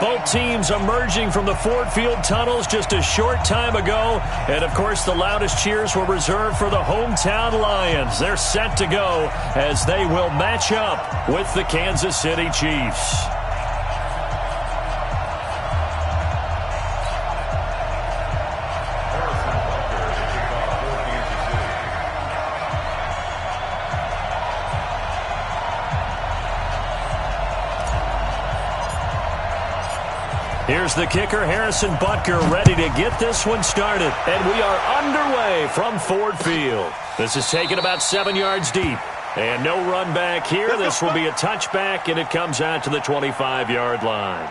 Both teams emerging from the Ford Field tunnels just a short time ago. And, of course, the loudest cheers were reserved for the hometown Lions. They're set to go as they will match up with the Kansas City Chiefs. Here's the kicker, Harrison Butker, ready to get this one started. And we are underway from Ford Field. This is taken about 7 yards deep. And no run back here. This will be a touchback, and it comes out to the 25-yard line.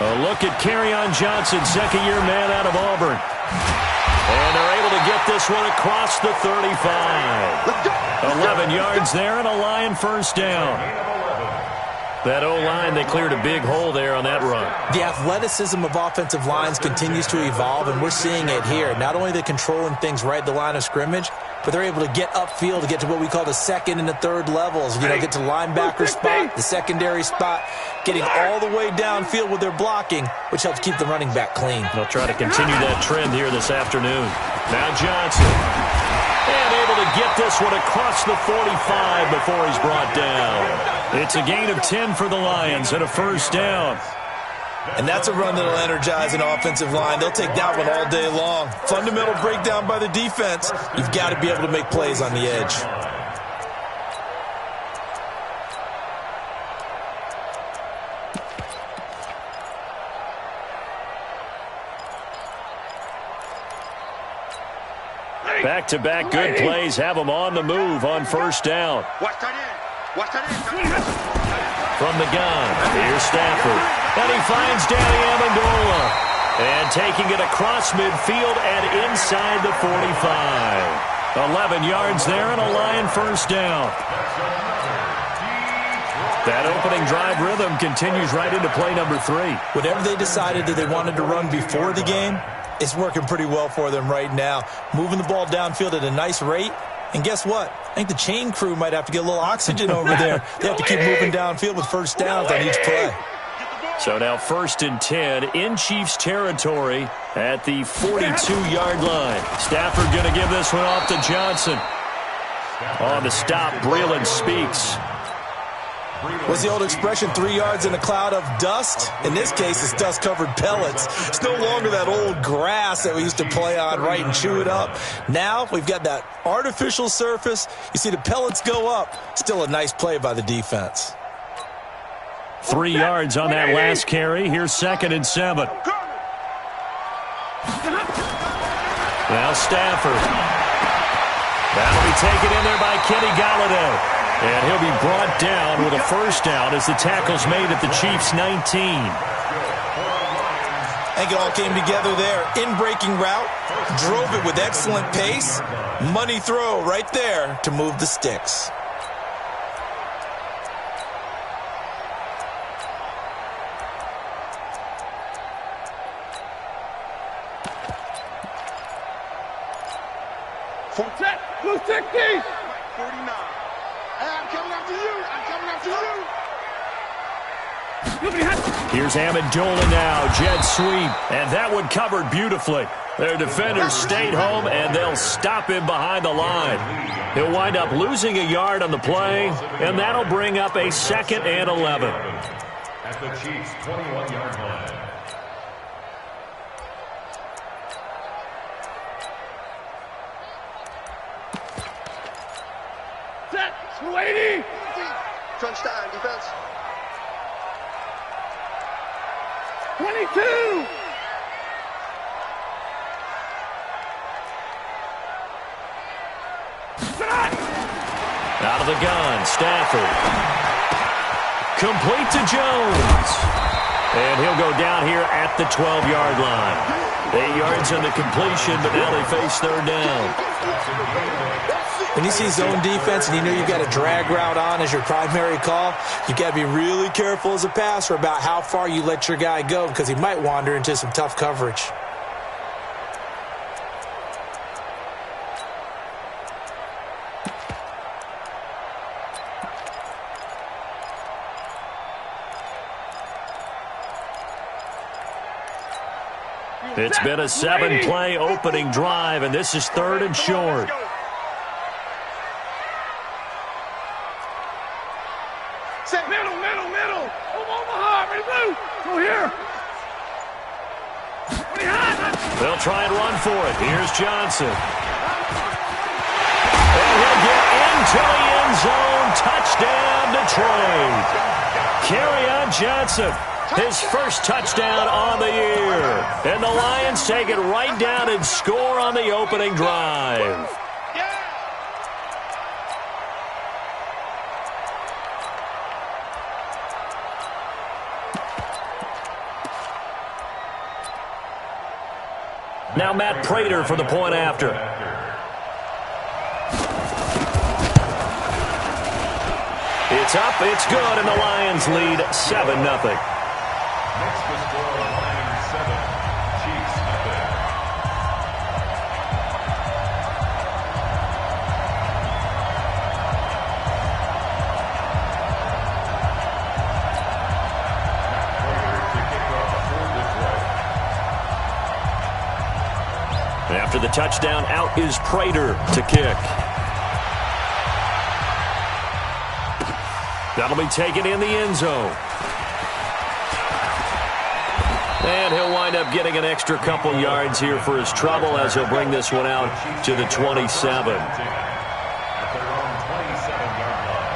A look at Kerryon Johnson, second-year man out of Auburn. And they're able to get this one across the 35. 11 yards there and a Lion first down. That O-line, they cleared a big hole there on that run. The athleticism of offensive lines continues to evolve, and we're seeing it here. Not only are they controlling things right at the line of scrimmage, but they're able to get upfield to get to what we call the second and the third levels. You know, get to linebacker spot, the secondary spot, getting all the way downfield with their blocking, which helps keep the running back clean. They'll try to continue that trend here this afternoon. Now Johnson. And able to get this one across the 45 before he's brought down. It's a gain of 10 for the Lions and a first down. And that's a run that'll energize an offensive line. They'll take that one all day long. Fundamental breakdown by the defense. You've got to be able to make plays on the edge. Back-to-back good plays have them on the move on first down. From the gun, here's Stafford. And he finds Danny Amendola. And taking it across midfield and inside the 45. 11 yards there and a Lion first down. That opening drive rhythm continues right into play number 3. Whatever they decided that they wanted to run before the game, it's working pretty well for them right now. Moving the ball downfield at a nice rate. And guess what? I think the chain crew might have to get a little oxygen over there. They have to keep moving downfield with first downs on each play. So now 1st and 10 in Chiefs territory at the 42-yard line. Stafford going to give this one off to Johnson. On the stop, Breeland speaks. What's the old expression, 3 yards in a cloud of dust? In this case, it's dust-covered pellets. It's no longer that old grass that we used to play on, right, and chew it up. Now we've got that artificial surface. You see the pellets go up. Still a nice play by the defense. 3 yards on that last carry. Here's 2nd and 7. Now Stafford. That'll be taken in there by Kenny Golladay. And he'll be brought down with a first down as the tackle's made at the Chiefs' 19. I think it all came together there. In-breaking route, drove it with excellent pace. Money throw right there to move the sticks. Blue 60! 49. I'm coming after you. I'm coming after you. Here's Amendola now. Jet sweep. And that one covered beautifully. Their defenders stayed home, and they'll stop him behind the line. He'll wind up losing a yard on the play, and that'll bring up a 2nd and 11. At the Chiefs' 21-yard line. Set. 280. Crunch time, defense. 22. of the gun. Stafford. Complete to Jones. And he'll go down here at the 12-yard line. 8 yards on the completion, but now they face third down. When you see zone defense and you know you've got a drag route on as your primary call, you've got to be really careful as a passer about how far you let your guy go because he might wander into some tough coverage. It's been a 7-play opening drive, and this is third and short. Middle. Omaha, ready, blue. Go here. They'll try and run for it. Here's Johnson. And he'll get into the end zone. Touchdown, Detroit. Kerryon Johnson. His first touchdown on the year. And the Lions take it right down and score on the opening drive. Now Matt Prater for the point after. It's up, it's good, and the Lions lead 7-0. Next to score, Lions 7, Chiefs nothing. After the touchdown, out is Prater to kick. That'll be taken in the end zone. And he'll wind up getting an extra couple yards here for his trouble as he'll bring this one out to the 27. At their own 27-yard line.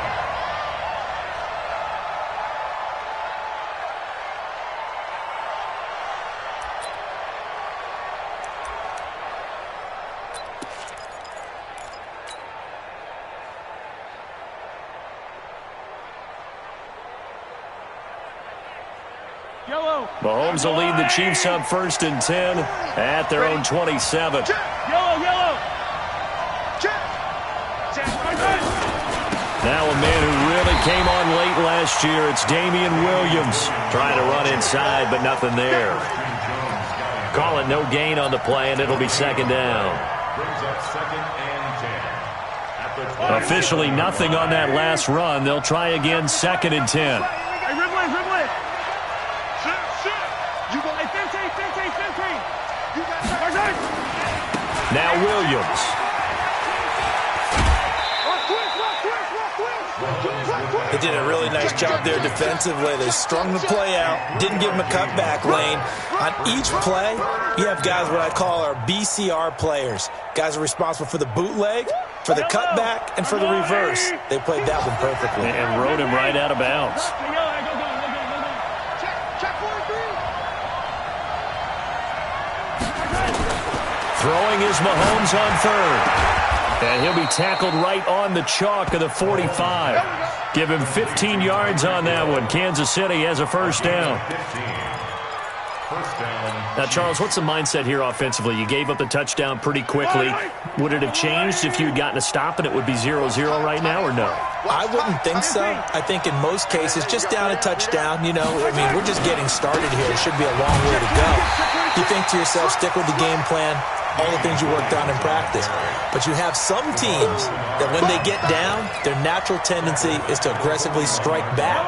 Mahomes will lead the Chiefs up 1st and 10 at their own 27. Now a man who really came on late last year, it's Damian Williams trying to run inside, but nothing there. Call it no gain on the play, and it'll be second down. Brings up 2nd and 10. At the 20. Officially nothing on that last run. They'll try again 2nd and 10. Now Williams. They did a really nice job there defensively. They strung the play out, didn't give him a cutback lane. On each play, you have guys what I call our BCR players. Guys are responsible for the bootleg, for the cutback, and for the reverse. They played that one perfectly. And rode him right out of bounds. Throwing is Mahomes on 3rd. And he'll be tackled right on the chalk of the 45. Give him 15 yards on that one. Kansas City has a first down. Now, Charles, what's the mindset here offensively? You gave up the touchdown pretty quickly. Would it have changed if you had gotten a stop and it would be 0-0 right now, or no? I wouldn't think so. I think in most cases, just down a touchdown, you know, I mean, we're just getting started here. It should be a long way to go. You think to yourself, stick with the game plan, all the things you worked on in practice. But you have some teams that when they get down, their natural tendency is to aggressively strike back.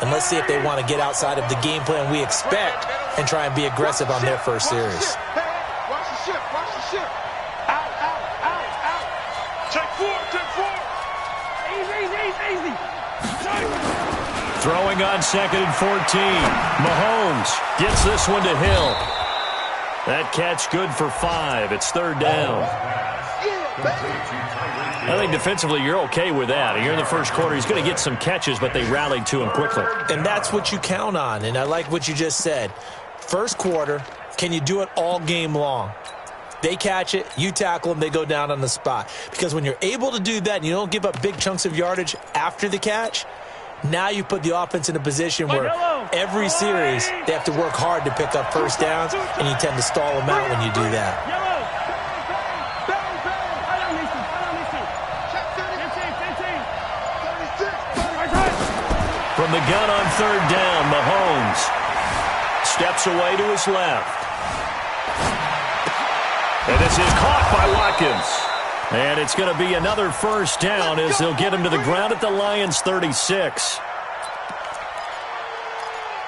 And let's see if they want to get outside of the game plan we expect and try and be aggressive on their first series. Watch the ship. Out. Take four. Easy. Throwing on 2nd and 14. Mahomes gets this one to Hill. That catch good for 5. It's 3rd down. I think defensively you're okay with that. You're in the first quarter. He's going to get some catches, but they rallied to him quickly. And that's what you count on, and I like what you just said. First quarter, can you do it all game long? They catch it, you tackle them, they go down on the spot. Because when you're able to do that and you don't give up big chunks of yardage after the catch, now you put the offense in a position where every series they have to work hard to pick up first downs, and you tend to stall them out when you do that. From the gun on third down, Mahomes steps away to his left. And this is caught by Watkins. And it's going to be another first down as they'll get him to the ground at the Lions' 36.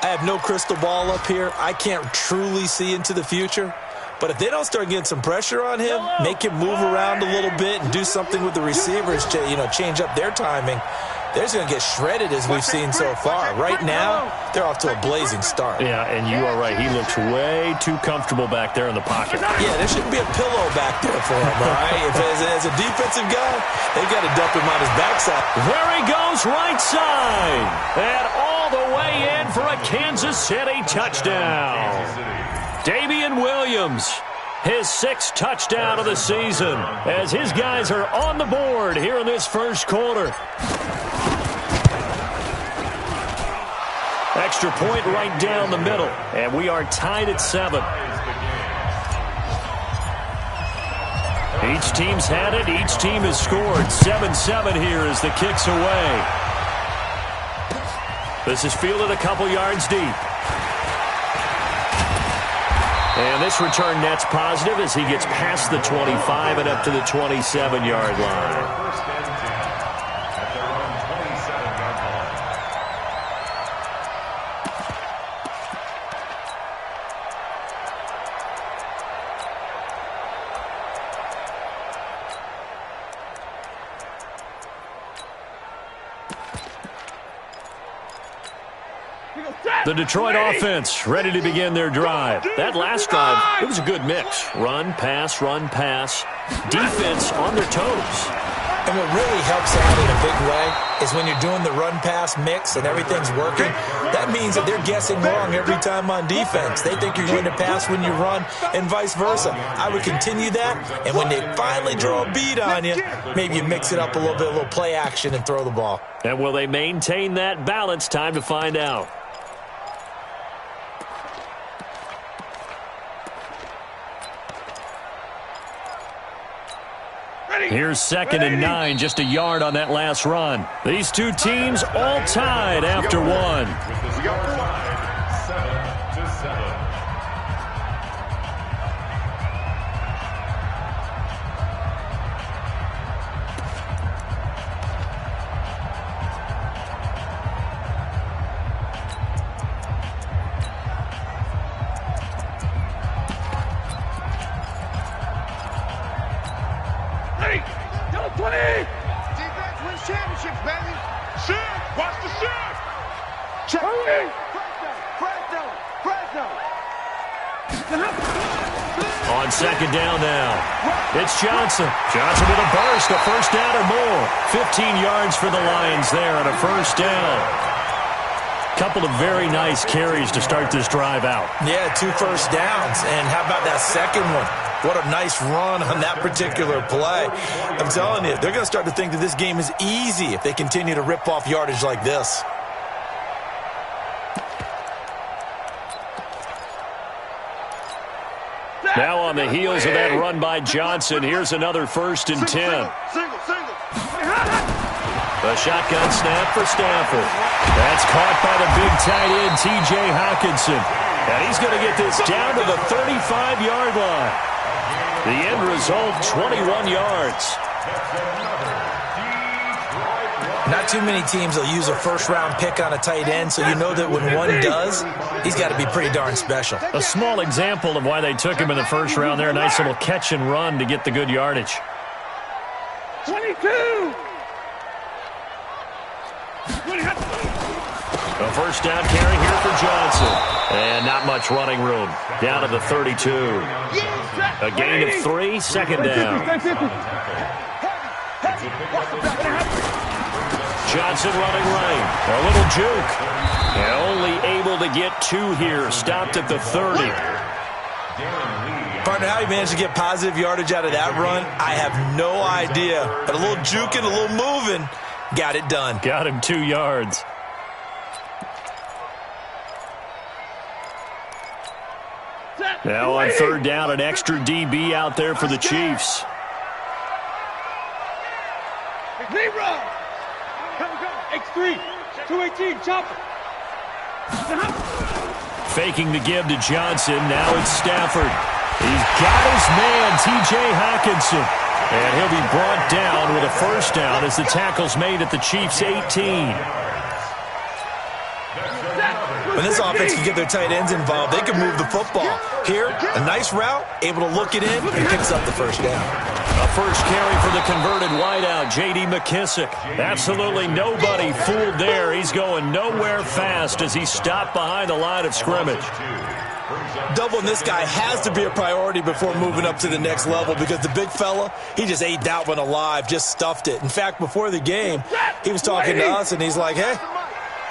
I have no crystal ball up here. I can't truly see into the future. But if they don't start getting some pressure on him, make him move around a little bit and do something with the receivers to, change up their timing, they're just going to get shredded as we've seen so far. Right now, they're off to a blazing start. Yeah, and you are right. He looks way too comfortable back there in the pocket. Yeah, there shouldn't be a pillow back there for him, all right? If as a defensive guy, they've got to dump him on his backside. There he goes, right side. And all the way in for a Kansas City touchdown. Damian Williams, his 6th touchdown of the season, as his guys are on the board here in this first quarter. Extra point right down the middle, and we are tied at 7. Each team's had it. Each team has scored. 7-7 here as the kick's away. This is fielded a couple yards deep. And this return net's positive as he gets past the 25 and up to the 27-yard line. The Detroit offense ready to begin their drive. That last drive, it was a good mix. Run, pass, defense on their toes. And what really helps out in a big way is when you're doing the run-pass mix and everything's working, that means that they're guessing wrong every time on defense. They think you're going to pass when you run and vice versa. I would continue that, and when they finally draw a beat on you, maybe you mix it up a little bit, a little play action, and throw the ball. And will they maintain that balance? Time to find out. Here's 2nd and 9, just a yard on that last run. These two teams all tied after one. With the score tied 7-7. Defense wins championships, baby. Shift. Watch the shift. Check. On 2nd down now. It's Johnson. Johnson with a burst, a first down or more. 15 yards for the Lions there on a first down. Couple of very nice carries to start this drive out. Yeah, 2 first downs. And how about that second one? What a nice run on that particular play. I'm telling you, they're going to start to think that this game is easy if they continue to rip off yardage like this. Now on the heels of that run by Johnson, here's another 1st and 10. Single. The shotgun snap for Stafford. That's caught by the big tight end, T.J. Hockenson. And he's going to get this down to the 35-yard line. The end result, 21 yards. Not too many teams will use a first-round pick on a tight end, so you know that when one does, he's got to be pretty darn special. A small example of why they took him in the first round there. A nice little catch and run to get the good yardage. 22. A first down carry here for Johnson. And not much running room. Down to the 32. A gain of 3, 2nd down. Johnson running right. A little juke. And only able to get 2 here. Stopped at the 30. Partner, how he managed to get positive yardage out of that run, I have no idea. But a little juking, a little moving, got it done. Got him 2 yards. Now on third down, an extra DB out there for the Chiefs. Zero. X3, 218, chopper. Faking the give to Johnson. Now it's Stafford. He's got his man, T.J. Hockenson. And he'll be brought down with a first down as the tackle's made at the Chiefs' 18. When this offense can get their tight ends involved, they can move the football. Here, a nice route, able to look it in, and picks up the first down. A first carry for the converted wideout, J.D. McKissick. Absolutely nobody fooled there. He's going nowhere fast as he stopped behind the line of scrimmage. Doubling this guy has to be a priority before moving up to the next level because the big fella, he just ate that one alive, just stuffed it. In fact, before the game, he was talking to us, and he's like, hey,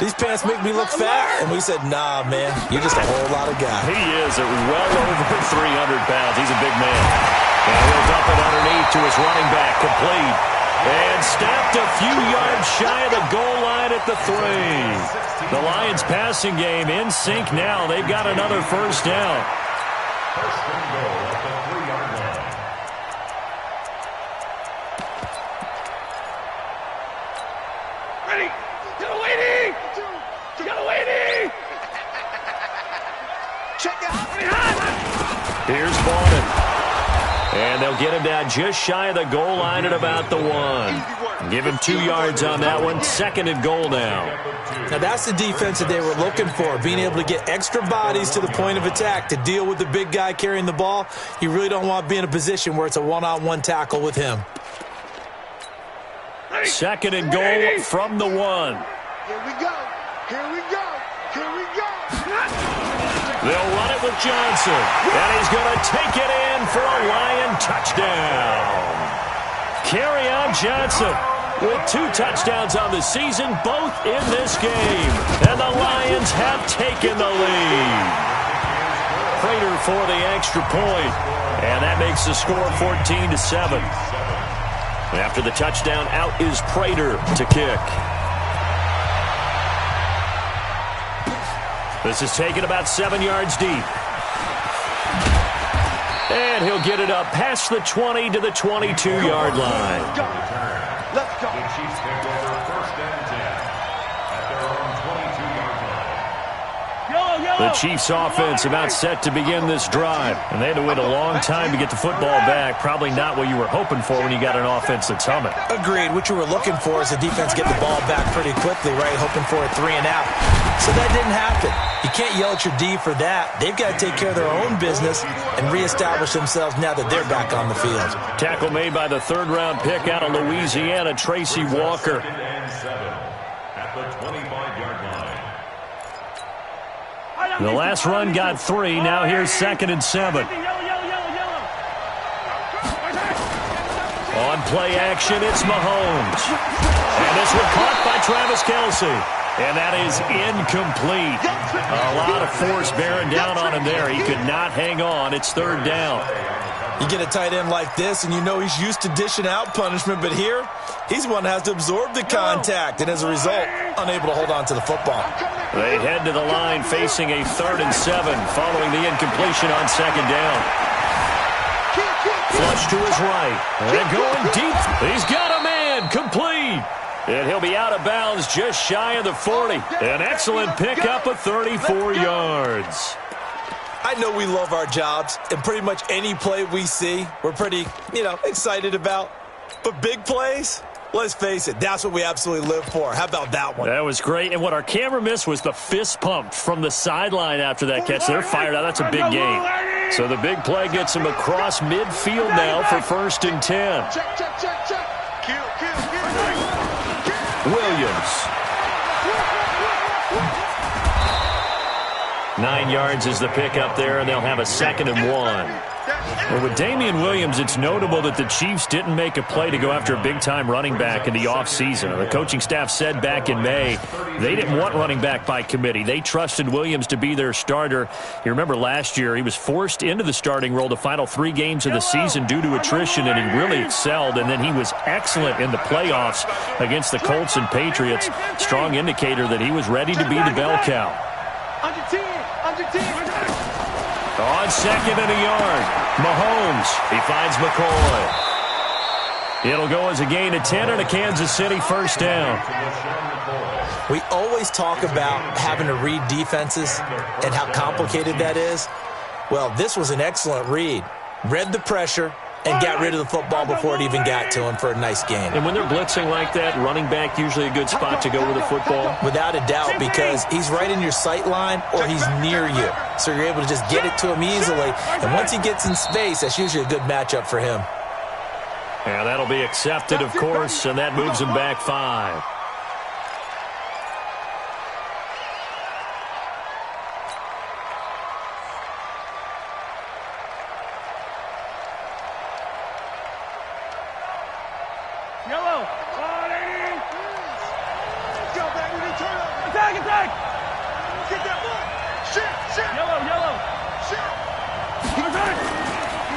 these pants make me look fat. And we said, nah, man, you're just a whole lot of guy. He is at well over 300 pounds. He's a big man. And he'll dump it underneath to his running back, complete. And snapped a few yards shy of the goal line at the 3. The Lions passing game in sync now. They've got another first down. First and goal at the 3-yard line. Ready. Get a lady. Get a lady. Check out. Here's Bowman. And they'll get him down just shy of the goal line at about the 1. Give him 2 yards on that one. Second and goal now. Now that's the defense that they were looking for, being able to get extra bodies to the point of attack to deal with the big guy carrying the ball. You really don't want to be in a position where it's a one-on-one tackle with him. Second and goal from the 1. Here we go. Here we go. Here we go. They'll run it with Johnson. And he's going to take it in for a Lion touchdown. Kerryon Johnson with 2 touchdowns on the season, both in this game. And the Lions have taken the lead. Prater for the extra point. And that makes the score 14-7. After the touchdown, out is Prater to kick. This is taken about 7 yards deep. And he'll get it up past the 20 to the 22-yard line. Let's go. The Chiefs take over first and 10 at their own 22-yard line. The Chiefs offense about set to begin this drive. And they had to wait a long time to get the football back. Probably not what you were hoping for when you got an offense that's humming. Agreed. What you were looking for is the defense get the ball back pretty quickly, right? Hoping for a 3 and out. So that didn't happen. You can't yell at your D for that. They've got to take care of their own business and reestablish themselves now that they're back on the field. Tackle made by the third-round pick out of Louisiana, Tracy Walker. At the 25-yard line. The last run got 3. Now here's 2nd and 7. On play action, it's Mahomes. And this one caught by Travis Kelce. And that is incomplete. A lot of force bearing down on him there. He could not hang on. It's 3rd down. You get a tight end like this, and you know he's used to dishing out punishment, but here, he's the one that has to absorb the contact, and as a result, unable to hold on to the football. They head to the line facing a 3rd and 7 following the incompletion on 2nd down. Flush to his right. And going deep. He's got a man. Complete. And he'll be out of bounds just shy of the 40. An excellent pickup of 34 yards. I know we love our jobs, and pretty much any play we see, we're pretty, excited about. But big plays, let's face it, that's what we absolutely live for. How about that one? That was great. And what our camera missed was the fist pump from the sideline after that catch. They're fired out. That's a big game. So the big play gets him across midfield now for 1st and 10. Check, check, check, check. Kill. Williams. 9 yards is the pick up there, and they'll have a 2nd and 1. Well, with Damian Williams, it's notable that the Chiefs didn't make a play to go after a big-time running back in the offseason. The coaching staff said back in May they didn't want running back by committee. They trusted Williams to be their starter. You remember last year he was forced into the starting role the final 3 games of the season due to attrition, and he really excelled. And then he was excellent in the playoffs against the Colts and Patriots. Strong indicator that he was ready to be the bell cow. On second and a yard, Mahomes. He finds McCoy. It'll go as a gain of 10 and a Kansas City first down. We always talk about having to read defenses and how complicated that is. Well, this was an excellent read. Read the pressure and got rid of the football before it even got to him for a nice gain. And when they're blitzing like that, running back usually a good spot to go with the football? Without a doubt, because he's right in your sight line or he's near you. So you're able to just get it to him easily. And once he gets in space, that's usually a good matchup for him. Yeah, that'll be accepted, of course, and that moves him back 5.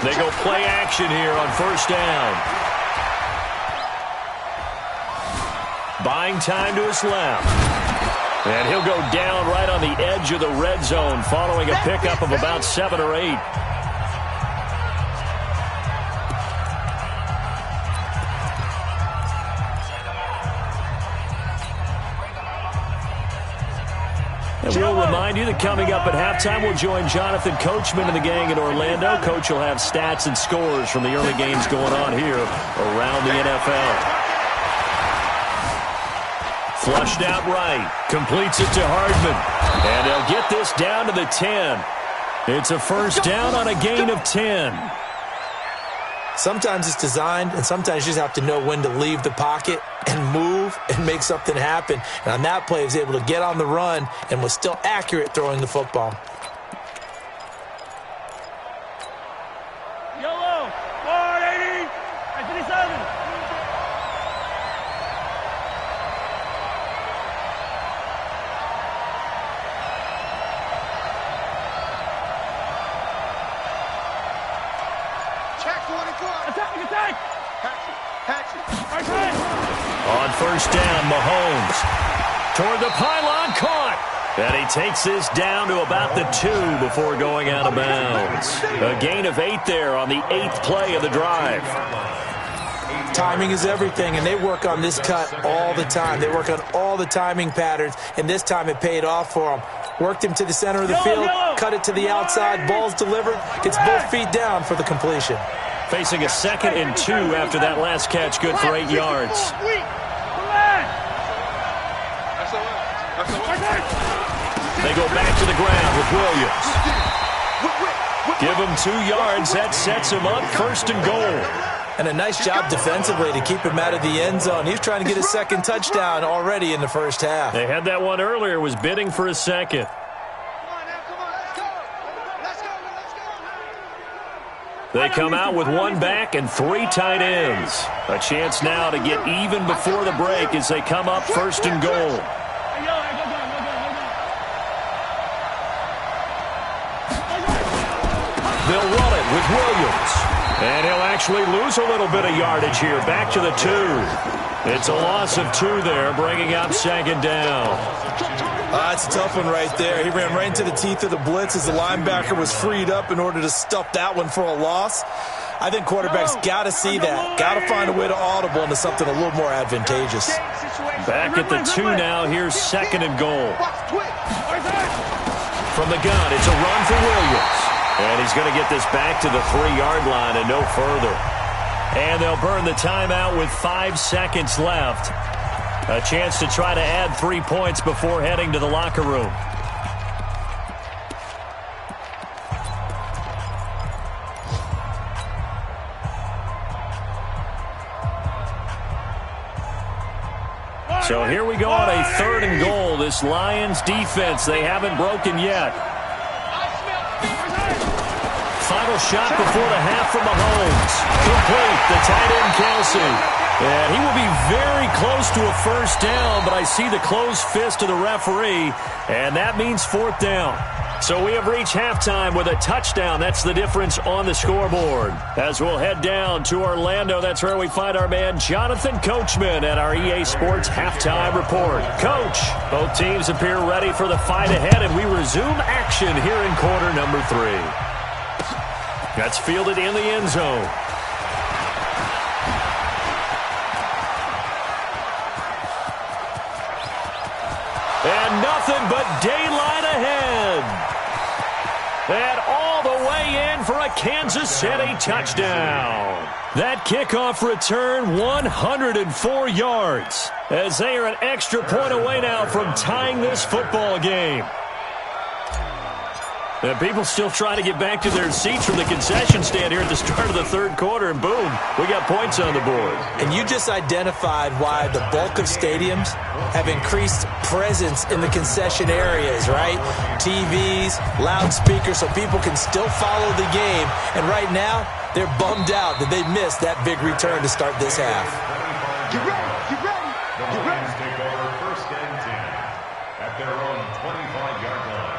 They go play action here on first down. Buying time to his left. And he'll go down right on the edge of the red zone following a pickup of about 7 or 8. And we'll remind you that coming up at halftime, we'll join Jonathan Coachman and the gang in Orlando. Coach will have stats and scores from the early games going on here around the NFL. Flushed out right. Completes it to Hardman. And they'll get this down to the 10. It's a first down on a gain of 10. Sometimes it's designed, and sometimes you just have to know when to leave the pocket and move and make something happen. And on that play, he was able to get on the run and was still accurate throwing the football. Yellow, 480, 57. Attack! On first down, Mahomes. Toward the pylon, caught. And he takes this down to about the 2 before going out of bounds. A gain of 8 there on the 8th play of the drive. Timing is everything, and they work on this cut all the time. They work on all the timing patterns, and this time it paid off for them. Worked him to the center of the field, cut it to the outside, ball's delivered, gets both feet down for the completion. Facing a 2nd and 2 after that last catch, good for 8 yards. They go back to the ground with Williams. Give him 2 yards. That sets him up first and goal. And a nice job defensively to keep him out of the end zone. He was trying to get his 2nd touchdown already in the first half. They had that one earlier, was bidding for a 2nd. They come out with 1 back and 3 tight ends. A chance now to get even before the break as they come up first and goal. They'll run it with Williams. And he'll actually lose a little bit of yardage here. Back to the 2. It's a loss of 2 there, bringing up 2nd down. That's a tough one right there. He ran right into the teeth of the blitz as the linebacker was freed up in order to stuff that one for a loss. I think quarterbacks got to see that. Got to find a way to audible into something a little more advantageous. Back at the 2 now. Here's 2nd and goal. From the gun, it's a run for Williams. And he's going to get this back to the 3-yard line and no further. And they'll burn the timeout with 5 seconds left. A chance to try to add 3 points before heading to the locker room. So here we go on a 3rd and goal. This Lions defense, they haven't broken yet. final shot before the half from Mahomes. Complete, the tight end Kelsey. And he will be very close to a first down, but I see the closed fist of the referee, and that means fourth down. So we have reached halftime with a touchdown. That's the difference on the scoreboard. As we'll head down to Orlando, that's where we find our man Jonathan Coachman at our EA Sports Halftime Report. Coach, both teams appear ready for the fight ahead, and we resume action here in quarter number 3. That's fielded in the end zone. And nothing but daylight ahead. And all the way in for a Kansas City touchdown. That kickoff return, 104 yards, as they are an extra point away now from tying this football game. And people still trying to get back to their seats from the concession stand here at the start of the third quarter, and boom, we got points on the board. And you just identified why the bulk of stadiums have increased presence in the concession areas, right? TVs, loudspeakers, so people can still follow the game. And right now, they're bummed out that they missed that big return to start this half. Get ready, get ready, get ready. Lions take over first and 10 at their own 25-yard line.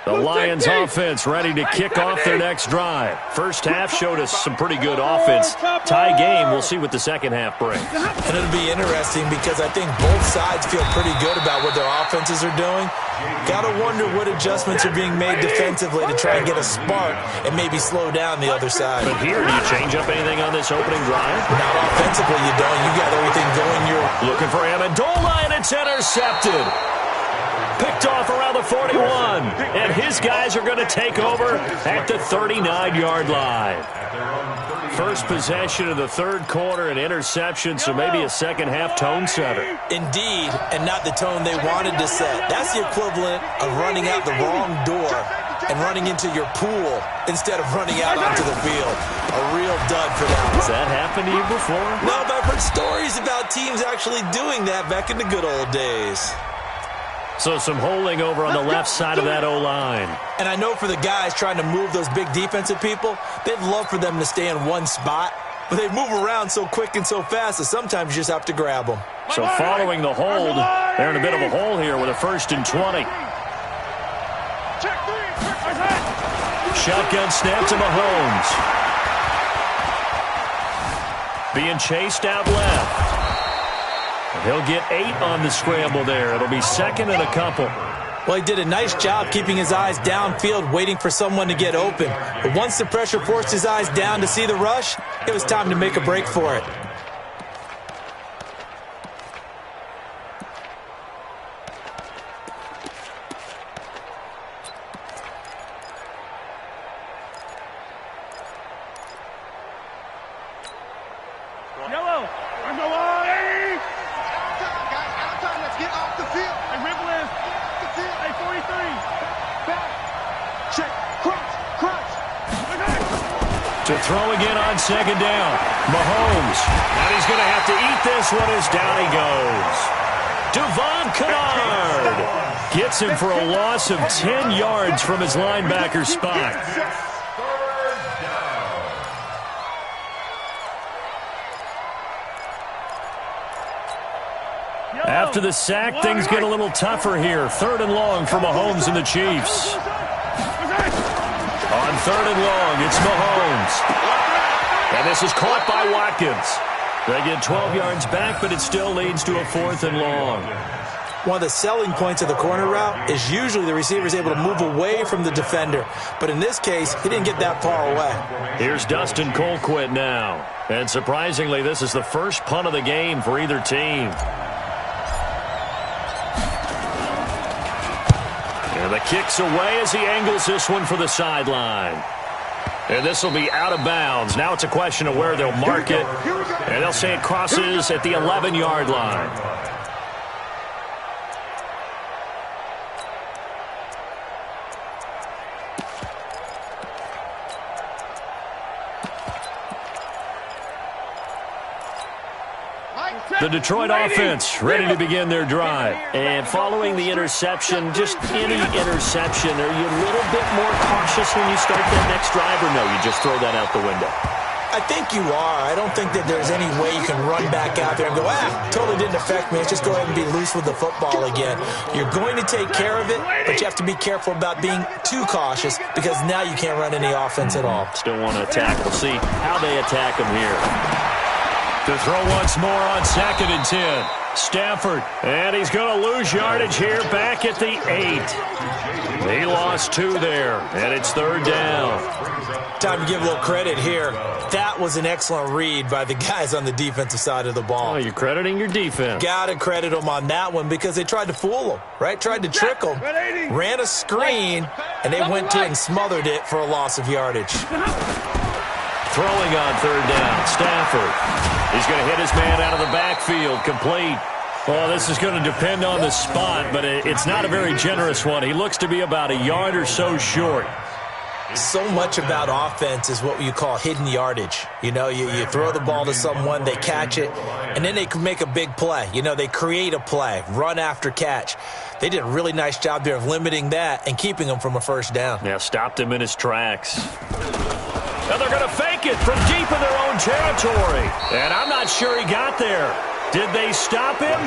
The Lions offense ready to kick off their next drive. First half showed us some pretty good offense. Tie game, we'll see what the second half brings. And it'll be interesting because I think both sides feel pretty good about what their offenses are doing. Got to wonder what adjustments are being made defensively to try and get a spark and maybe slow down the other side. But here, do you change up anything on this opening drive? Not offensively, you don't. You got everything going your... Looking for Amendola, and it's intercepted. Picked off around the 41, and his guys are going to take over at the 39-yard line. First possession of the third quarter, an interception, so maybe a second-half tone setter. Indeed, and not the tone they wanted to set. That's the equivalent of running out the wrong door and running into your pool instead of running out onto the field. A real dud for them. Has that happened to you before? No, but I've heard stories about teams actually doing that back in the good old days. So some holding over on the left side of that O-line. And I know for the guys trying to move those big defensive people, they'd love for them to stay in one spot, but they move around so quick and so fast that sometimes you just have to grab them. So following the hold, they're in a bit of a hole here with a 1st and 20. Shotgun snap to Mahomes. Being chased out left. He'll get 8 on the scramble there. It'll be second and a couple. Well, he did a nice job keeping his eyes downfield, waiting for someone to get open. But once the pressure forced his eyes down to see the rush, it was time to make a break for it. Yellow, on the line. Get off the field. Hey, Ripple, The field. hey, 43. Back. Check. Crunch. To throw again on second down. Mahomes. And he's going to have to eat this one as down he goes. Devon Kennard gets him for a loss of 10 yards from his linebacker spot. After the sack, things get a little tougher here. 3rd and long for Mahomes and the Chiefs. On 3rd and long, it's Mahomes. And this is caught by Watkins. They get 12 yards back, but it still leads to a 4th and long. One of the selling points of the corner route is usually the receiver is able to move away from the defender. But in this case, he didn't get that far away. Here's Dustin Colquitt now. And surprisingly, this is the first punt of the game for either team. And the kick's away as he angles this one for the sideline. And this will be out of bounds. Now it's a question of where they'll mark it. And they'll say it crosses at the 11-yard line. The Detroit offense ready to begin their drive. And following the interception, just any interception, are you a little bit more cautious when you start that next drive, or no, you just throw that out the window? I think you are. I don't think that there's any way you can run back out there and go, totally didn't affect me. Let's just go ahead and be loose with the football again. You're going to take care of it, but you have to be careful about being too cautious because now you can't run any offense at all. Still want to attack. We'll see how they attack them here. To throw once more on 2nd and 10. Stafford, and he's going to lose yardage here back at the 8. He lost 2 there, and it's 3rd down. Time to give a little credit here. That was an excellent read by the guys on the defensive side of the ball. Oh, you're crediting your defense. Got to credit them on that one because they tried to fool them, right? Tried to trick them, ran a screen, and they went to it and smothered it for a loss of yardage. Throwing on 3rd down, Stafford. He's going to hit his man out of the backfield, complete. Well, this is going to depend on the spot, but it's not a very generous one. He looks to be about a yard or so short. So much about offense is what you call hidden yardage. You know, you throw the ball to someone, they catch it, and then they can make a big play. You know, they create a play, run after catch. They did a really nice job there of limiting that and keeping him from a first down. Yeah, stopped him in his tracks. Now they're going to fake it from deep in their own territory. And I'm not sure he got there. Did they stop him?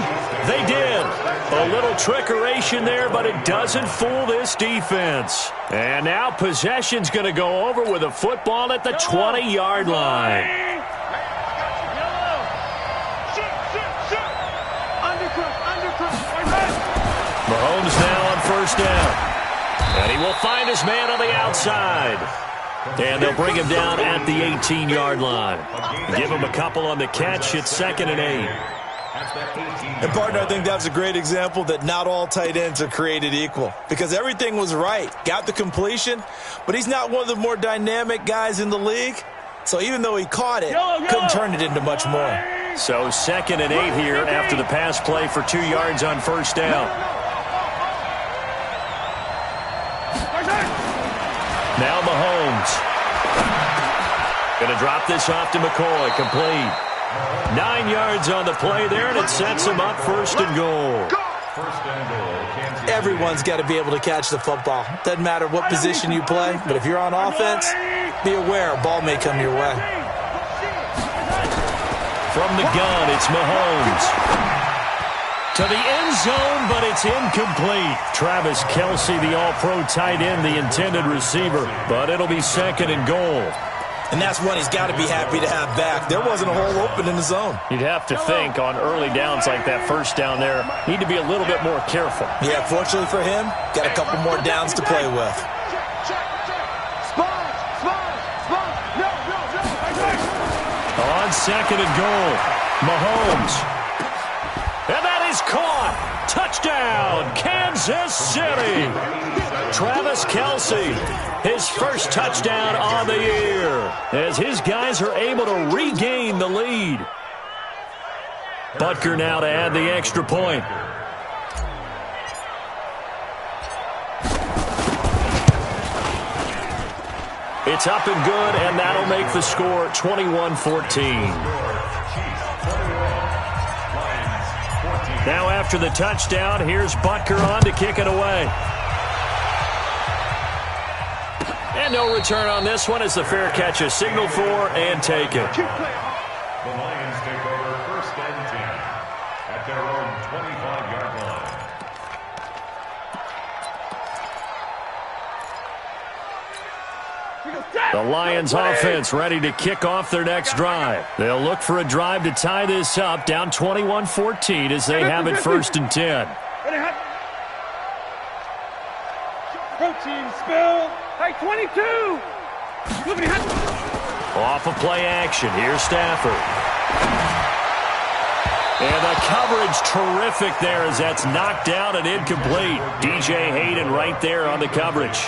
They did. A little trickeration there, but it doesn't fool this defense. And now possession's going to go over with a football at the 20-yard line. Mahomes now on 1st down. And he will find his man on the outside. And they'll bring him down at the 18-yard line. Give him a couple on the catch. It's 2nd and 8. And, partner, I think that's a great example that not all tight ends are created equal because everything was right. Got the completion, but he's not one of the more dynamic guys in the league. So even though he caught it, couldn't turn it into much more. So 2nd and 8 here after the pass play for 2 yards on 1st down. Now Mahomes. Going to drop this off to McCoy. Complete. 9 yards on the play there, and it sets him up 1st and goal. Everyone's got to be able to catch the football. Doesn't matter what position you play, but if you're on offense, be aware a ball may come your way. From the gun, it's Mahomes. To the end zone, but it's incomplete. Travis Kelce, the all-pro tight end, the intended receiver, but it'll be 2nd and goal. And that's one he's got to be happy to have back. There wasn't a hole open in the zone. You'd have to think on early downs like that 1st down there, need to be a little bit more careful. Yeah, fortunately for him, got a couple more downs to play with. On 2nd and goal, Mahomes. And that is caught. Touchdown, Kansas City. Travis Kelce, his first touchdown on the year, as his guys are able to regain the lead. Butker now to add the extra point. It's up and good, and that'll make the score 21-14. Now after the touchdown, here's Butker on to kick it away. And no return on this one as the fair catch is signaled for and taken. The Lions take over 1st and 10 at their own 25-yard line. The Lions offense ready to kick off their next drive. They'll look for a drive to tie this up, down 21-14 as they have it 1st and 10. Protein spill. Hey, 22. Off of play action. Here's Stafford. And the coverage terrific there as that's knocked down and incomplete. DJ Hayden right there on the coverage.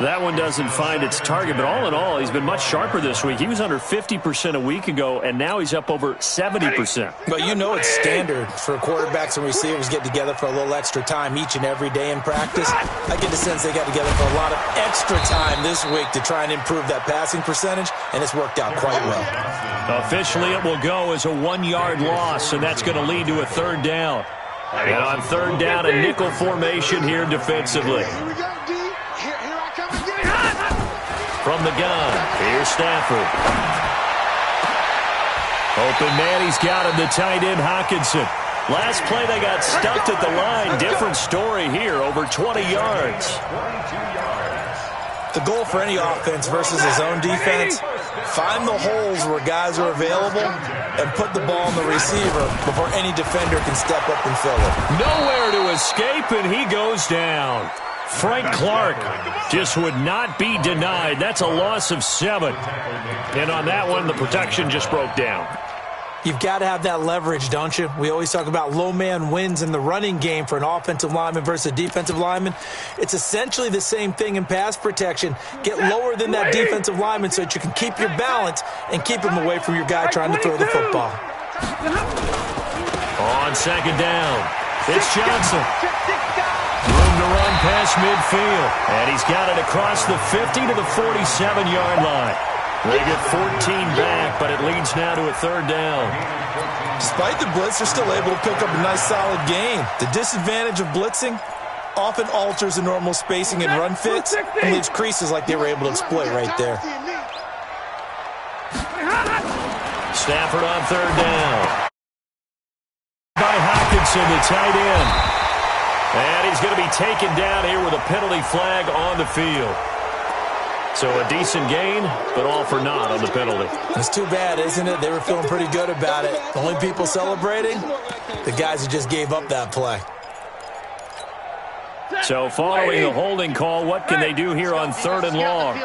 That one doesn't find its target, but all in all, he's been much sharper this week. He was under 50% a week ago, and now he's up over 70%. But you know it's standard for quarterbacks and receivers get together for a little extra time each and every day in practice. I get the sense they got together for a lot of extra time this week to try and improve that passing percentage, and it's worked out quite well. Officially, it will go as a 1-yard loss, and that's going to lead to a third down. And on third down, a nickel formation here defensively. Here we go, D. Here I come again. From the gun, here's Stafford. Open man, he's got him, the tight end, Hockenson. Last play, they got stuffed at the line. Different story here, over 20 yards. The goal for any offense versus his own defense, find the holes where guys are available and put the ball on the receiver before any defender can step up and fill it. Nowhere to escape, and he goes down. Frank Clark just would not be denied. That's a loss of 7. And on that one, the protection just broke down. You've got to have that leverage, don't you? We always talk about low man wins in the running game for an offensive lineman versus a defensive lineman. It's essentially the same thing in pass protection. Get lower than that defensive lineman so that you can keep your balance and keep him away from your guy trying to throw the football. On second down, it's Johnson. Room to run past midfield. And he's got it across the 50 to the 47-yard line. They get 14 back, but it leads now to a third down. Despite the blitz, they're still able to pick up a nice solid gain. The disadvantage of blitzing often alters the normal spacing and run fits and leaves creases like they were able to exploit right there. Stafford on third down. By Hockenson, the tight end. And he's going to be taken down here with a penalty flag on the field. So a decent gain, but all for naught on the penalty. It's too bad, isn't it? They were feeling pretty good about it. The only people celebrating, the guys who just gave up that play. So following the holding call, what can they do here on third and long?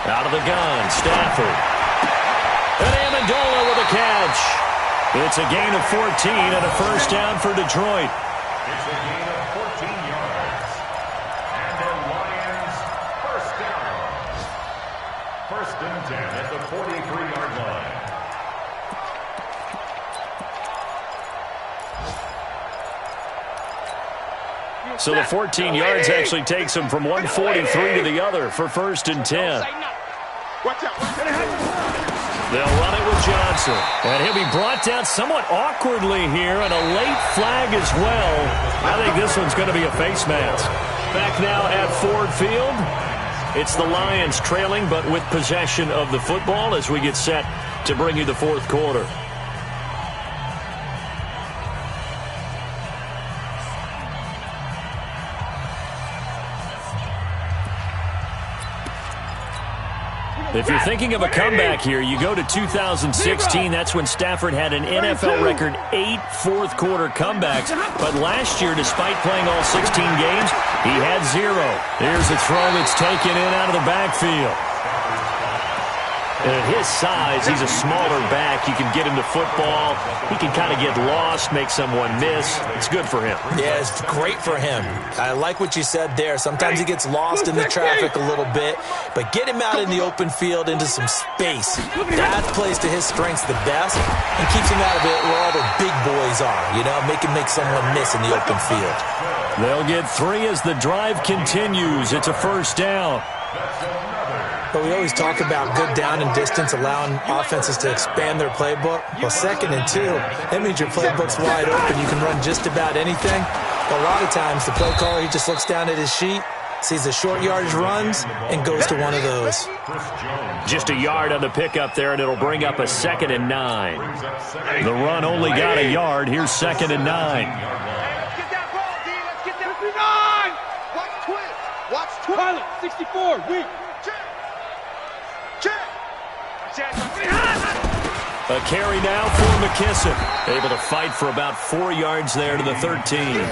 Out of the gun, Stafford. And Amendola with a catch. It's a gain of 14 and a first down for Detroit. It's a gain of 14 yards. And the Lions first down. First and 10 at the 43-yard line. So the 14 yards actually takes them from 143 to the other for first and 10. They'll run it with Johnson. And he'll be brought down somewhat awkwardly here, and a late flag as well. I think this one's going to be a face mask. Back now at Ford Field. It's the Lions trailing, but with possession of the football as we get set to bring you the fourth quarter. If you're thinking of a comeback here, you go to 2016. That's when Stafford had an NFL record 8 fourth-quarter comebacks. But last year, despite playing all 16 games, he had 0. Here's a throw that's taken in out of the backfield. And at his size, he's a smaller back. You can get him to football. He can kind of get lost, make someone miss. It's good for him. Yeah, it's great for him. I like what you said there. Sometimes he gets lost in the traffic a little bit, but get him out in the open field into some space. That plays to his strengths the best and keeps him out of it where all the big boys are, you know, make someone miss in the open field. They'll get 3 as the drive continues. It's a first down. But we always talk about good down and distance, allowing offenses to expand their playbook. Well, 2nd and 2, that means your playbook's wide open. You can run just about anything. But a lot of times, the play caller, he just looks down at his sheet, sees the short yardage runs, and goes to one of those. Just a yard on the pickup there, and it'll bring up a 2nd and 9. The run only got a yard. Here's 2nd and 9. Let's get that ball, D. Let's get that 59. Watch twist. Pilot, 64, weak. A carry now for McKissick. Able to fight for about 4 yards there to the 13.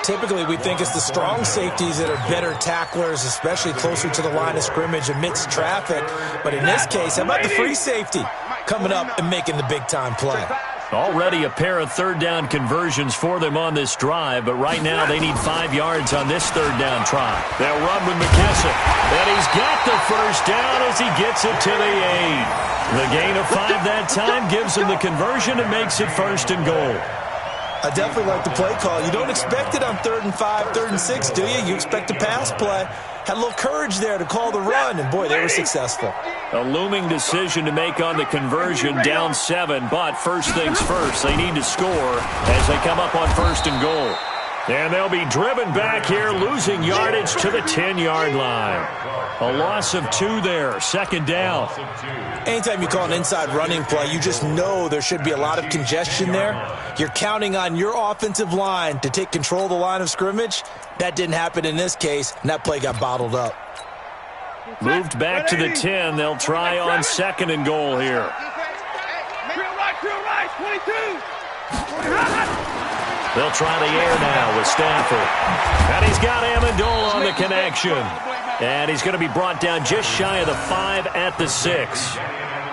Typically, we think it's the strong safeties that are better tacklers, especially closer to the line of scrimmage amidst traffic. But in this case, how about the free safety coming up and making the big-time play? Already a pair of third-down conversions for them on this drive, but right now they need 5 yards on this third-down try. They'll run with McKissick, and he's got the first down as he gets it to the 8. The gain of 5 that time gives him the conversion and makes it 1st and goal. I definitely like the play call. You don't expect it on 3rd and 5, 3rd and 6, do you? You expect a pass play. Had a little courage there to call the run, and boy, they were successful. A looming decision to make on the conversion, down 7, but first things first, they need to score as they come up on 1st and goal. And they'll be driven back here, losing yardage to the 10-yard line. A loss of 2 there, 2nd down. Anytime you call an inside running play, you just know there should be a lot of congestion there. You're counting on your offensive line to take control of the line of scrimmage. That didn't happen in this case, and that play got bottled up. Moved back to the 10. They'll try on 2nd and goal here. Drill right, 22. They'll try the air now with Stafford. And he's got Amendola on the connection. And he's going to be brought down just shy of the 5 at the 6.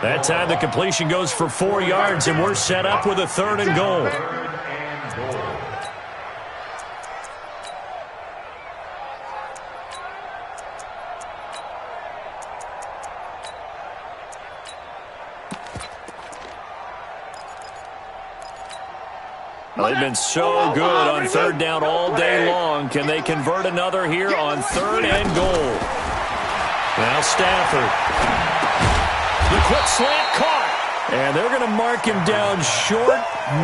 That time the completion goes for 4 yards, and we're set up with a 3rd and goal. They've been so good on 3rd down all day long. Can they convert another here on 3rd and goal? Now Stafford. The quick slant caught. And they're going to mark him down short,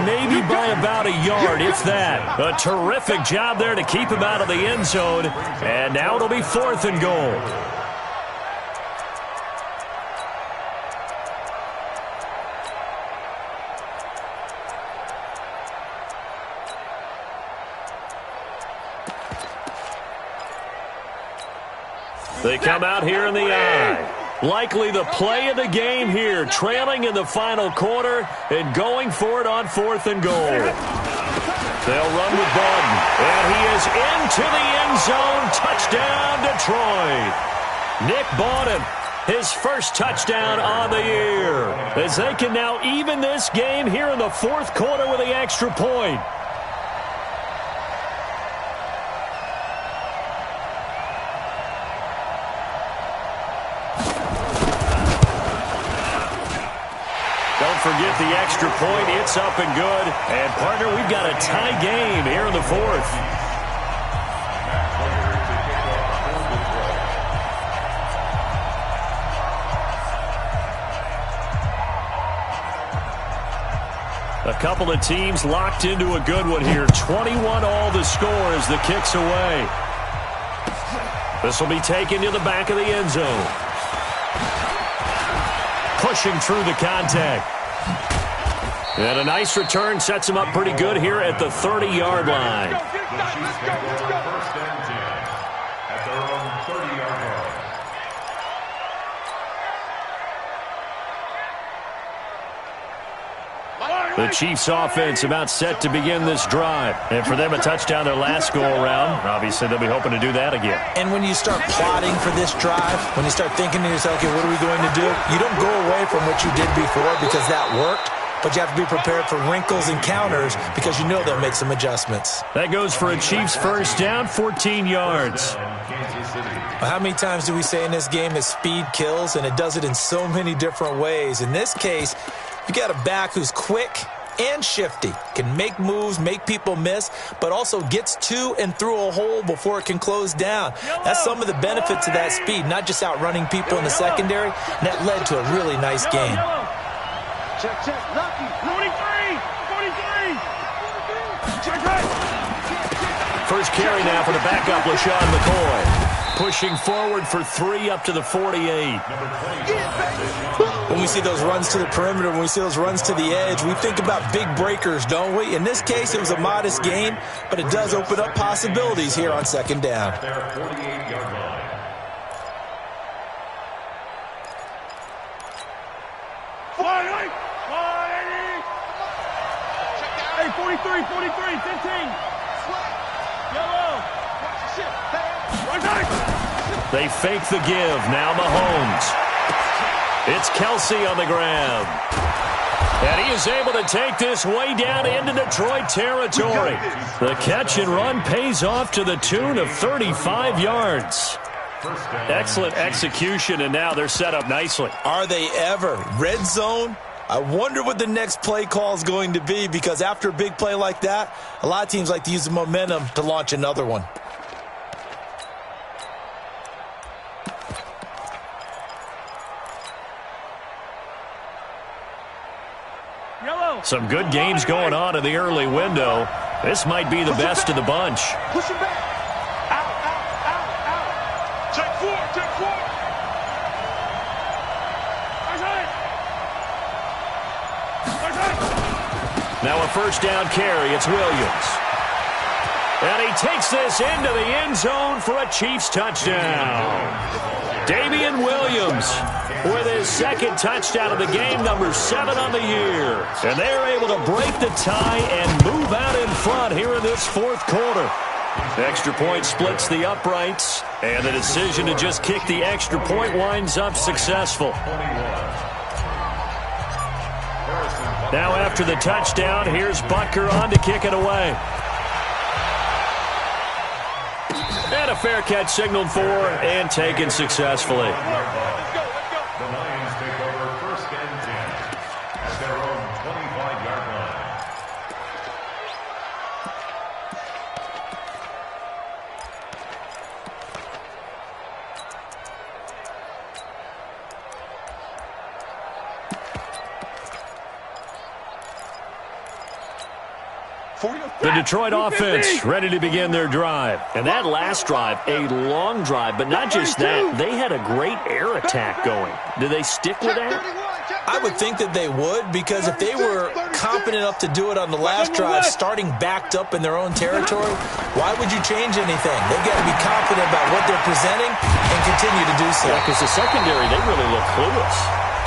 maybe by about a yard, if that. A terrific job there to keep him out of the end zone. And now it'll be 4th and goal. They come out here in the eye. Likely the play of the game here, trailing in the final quarter and going for it on 4th and goal. They'll run with Bowden, and he is into the end zone. Touchdown, Detroit. Nick Bowden, his first touchdown on the year, as they can now even this game here in the 4th quarter with the extra point. Forget the extra point. It's up and good. And, partner, we've got a tie game here in the 4th. A couple of teams locked into a good one here. 21 all the score as the kick's away. This will be taken to the back of the end zone. Pushing through the contact. And a nice return sets him up pretty good here at the 30-yard line. The Chiefs get their 1st and 10 at their own 30-yard line. The Chiefs offense about set to begin this drive. And for them, a touchdown their last go-around. Obviously, they'll be hoping to do that again. And when you start plotting for this drive, when you start thinking to yourself, okay, what are we going to do? You don't go away from what you did before because that worked. But you have to be prepared for wrinkles and counters because you know they'll make some adjustments. That goes for a Chiefs first down, 14 yards. Well, how many times do we say in this game that speed kills, and it does it in so many different ways? In this case, you got a back who's quick and shifty, can make moves, make people miss, but also gets to and through a hole before it can close down. That's some of the benefits of that speed, not just outrunning people in the secondary, and that led to a really nice game. Check, Lucky. 43. Check right. First carry now for the backup, LaShawn McCoy. Pushing forward for 3 up to the 48. When we see those runs to the perimeter, when we see those runs to the edge, we think about big breakers, don't we? In this case, it was a modest gain, but it does open up possibilities here on 2nd down. Their 48-yard line. Hey, 43, 15. Yellow. They fake the give. Now Mahomes. It's Kelsey on the ground. And he is able to take this way down into Detroit territory. The catch and run pays off to the tune of 35 yards. Excellent execution, and now they're set up nicely. Are they ever? Red zone? I wonder what the next play call is going to be, because after a big play like that, a lot of teams like to use the momentum to launch another one. Some good games going on in the early window. This might be the best of the bunch. Push him back. Out, out, out, out. Take four, take four. Now a first down carry. It's Williams. And he takes this into the end zone for a Chiefs touchdown. Damian Williams with his second touchdown of the game, number 7 on the year. And they're able to break the tie and move out in front here in this fourth quarter. Extra point splits the uprights, and the decision to just kick the extra point winds up successful. Now after the touchdown, here's Butker on to kick it away. And a fair catch signaled for and taken successfully. The Lions take over first and 10 at their own 25-yard line. The Detroit offense ready to begin their drive. And that last drive, a long drive, but not just that. They had a great air attack going. Do they stick with that? I would think that they would, because if they were confident enough to do it on the last drive, starting backed up in their own territory, why would you change anything? They've got to be confident about what they're presenting and continue to do so. Yeah, because the secondary, they really look clueless.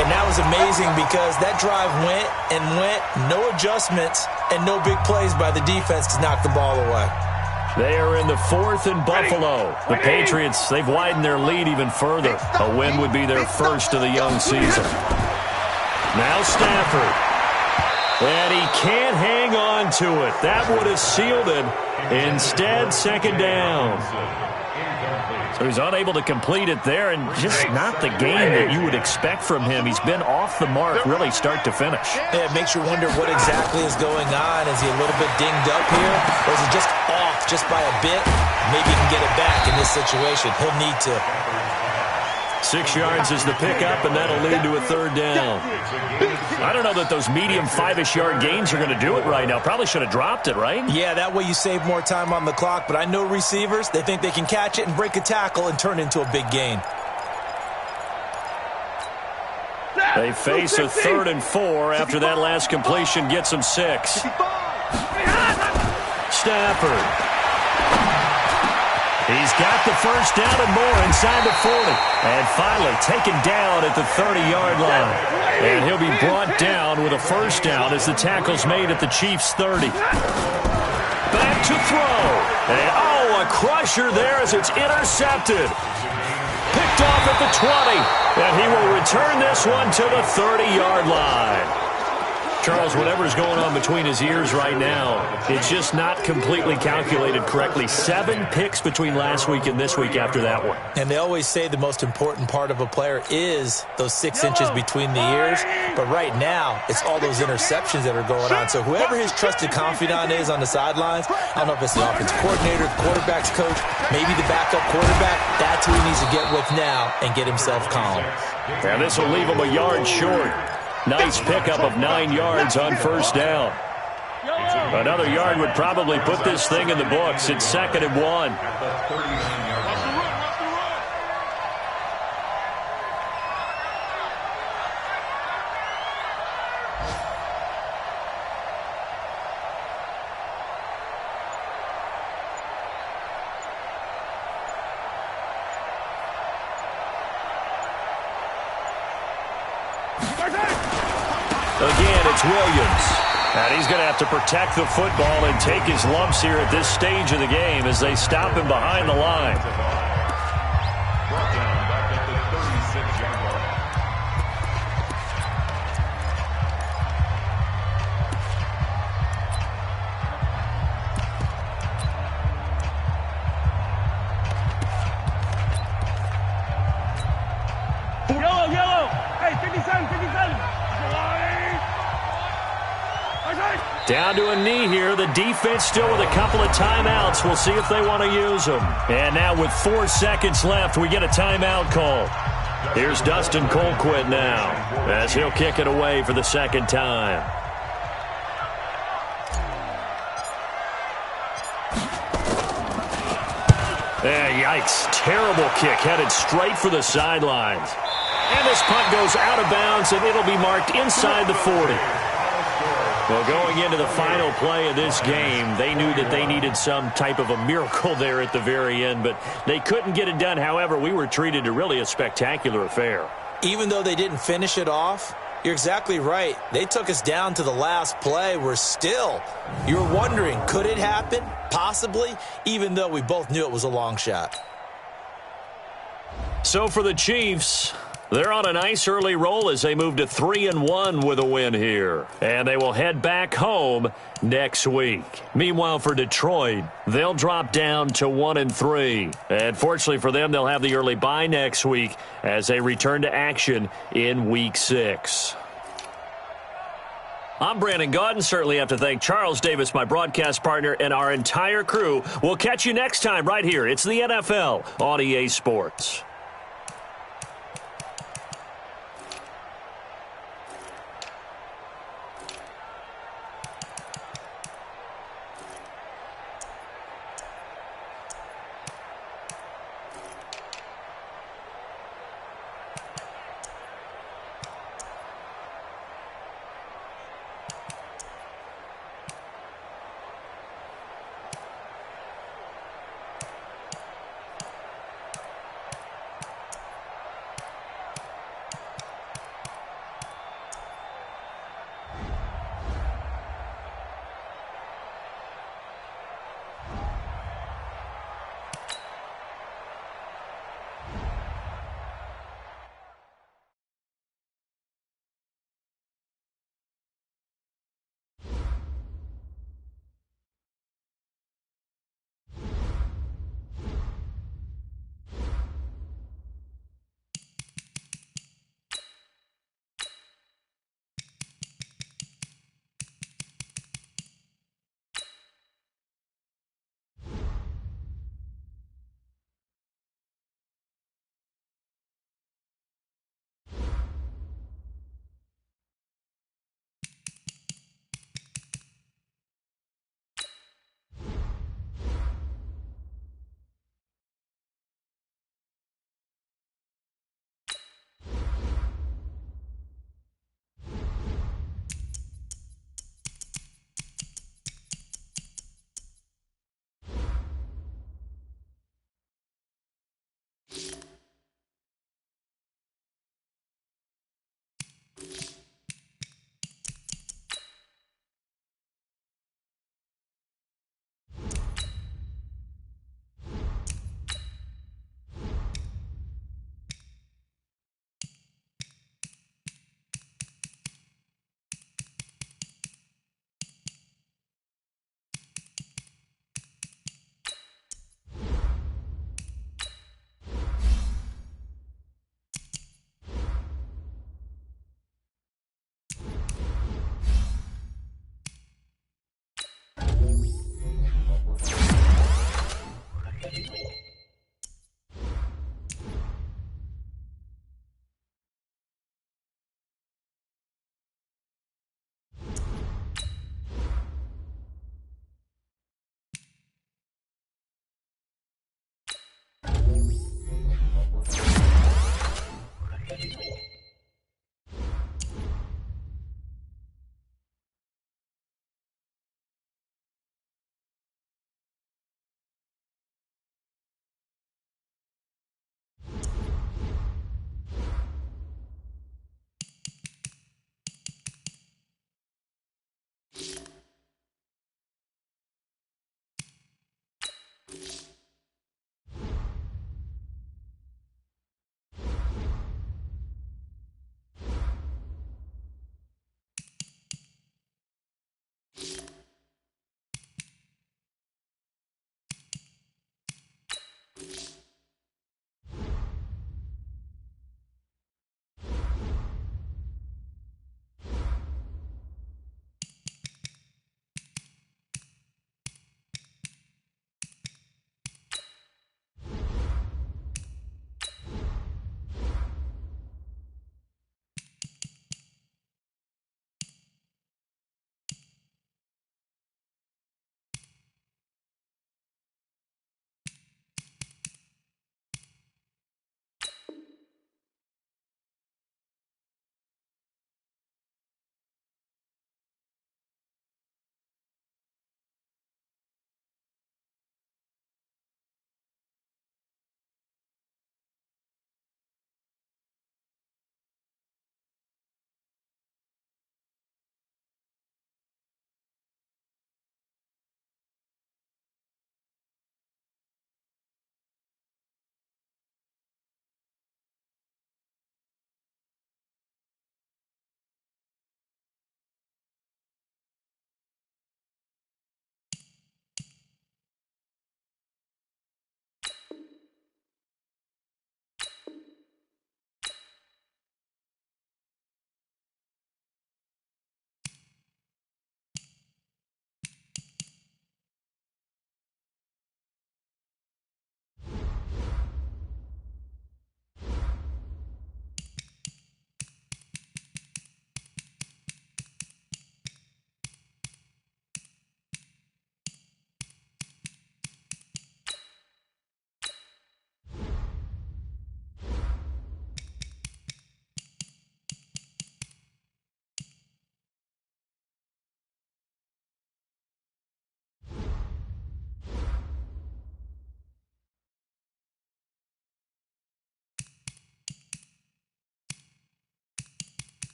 And that was amazing, because that drive went and went, no adjustments, and no big plays by the defense to knock the ball away. They are in the 4th and Buffalo. The Patriots, they've widened their lead even further. A win would be their first of the young season. Now Stafford. And he can't hang on to it. That would have sealed it. Instead, second down. So he's unable to complete it there, and just not the game that you would expect from him. He's been off the mark, really, start to finish. Yeah, it makes you wonder what exactly is going on. Is he a little bit dinged up here, or is he just off just by a bit? Maybe he can get it back in this situation. He'll need to. 6 yards is the pickup, and that'll lead to a third down. I don't know that those medium 5-ish yard gains are going to do it right now. Probably should have dropped it, right? Yeah, that way you save more time on the clock. But I know receivers, they think they can catch it and break a tackle and turn it into a big gain. They face a 3rd and 4 after that last completion gets them 6. Stafford. He's got the first down and more inside the 40. And finally taken down at the 30-yard line. And he'll be brought down with a first down as the tackle's made at the Chiefs' 30. Back to throw. And, a crusher there as it's intercepted. Picked off at the 20. And he will return this one to the 30-yard line. Charles, whatever's going on between his ears right now, it's just not completely calculated correctly. 7 picks between last week and this week after that one. And they always say the most important part of a player is those 6 inches between the ears. But right now, it's all those interceptions that are going on. So whoever his trusted confidant is on the sidelines, I don't know if it's the offensive coordinator, the quarterback's coach, maybe the backup quarterback, that's who he needs to get with now and get himself calm. And this will leave him a yard short. Nice pickup of 9 yards on first down. Another yard would probably put this thing in the books. It's 2nd and 1. Again, it's Williams. And he's going to have to protect the football and take his lumps here at this stage of the game as they stop him behind the line. Brought down back at the 36-yard line. Down to a knee here. The defense still with a couple of timeouts. We'll see if they want to use them. And now with 4 seconds left, we get a timeout call. Here's Dustin Colquitt now as he'll kick it away for the second time. Yikes. Terrible kick headed straight for the sidelines. And this punt goes out of bounds, and it'll be marked inside the 40. Well, going into the final play of this game, they knew that they needed some type of a miracle there at the very end, but they couldn't get it done. However, we were treated to really a spectacular affair. Even though they didn't finish it off, you're exactly right. They took us down to the last play. You're wondering, could it happen? Possibly, even though we both knew it was a long shot. So for the Chiefs, they're on a nice early roll as they move to 3-1 with a win here. And they will head back home next week. Meanwhile, for Detroit, they'll drop down to 1-3. And fortunately for them, they'll have the early bye next week as they return to action in Week 6. I'm Brandon Gaudin. Certainly have to thank Charles Davis, my broadcast partner, and our entire crew. We'll catch you next time right here. It's the NFL on EA Sports.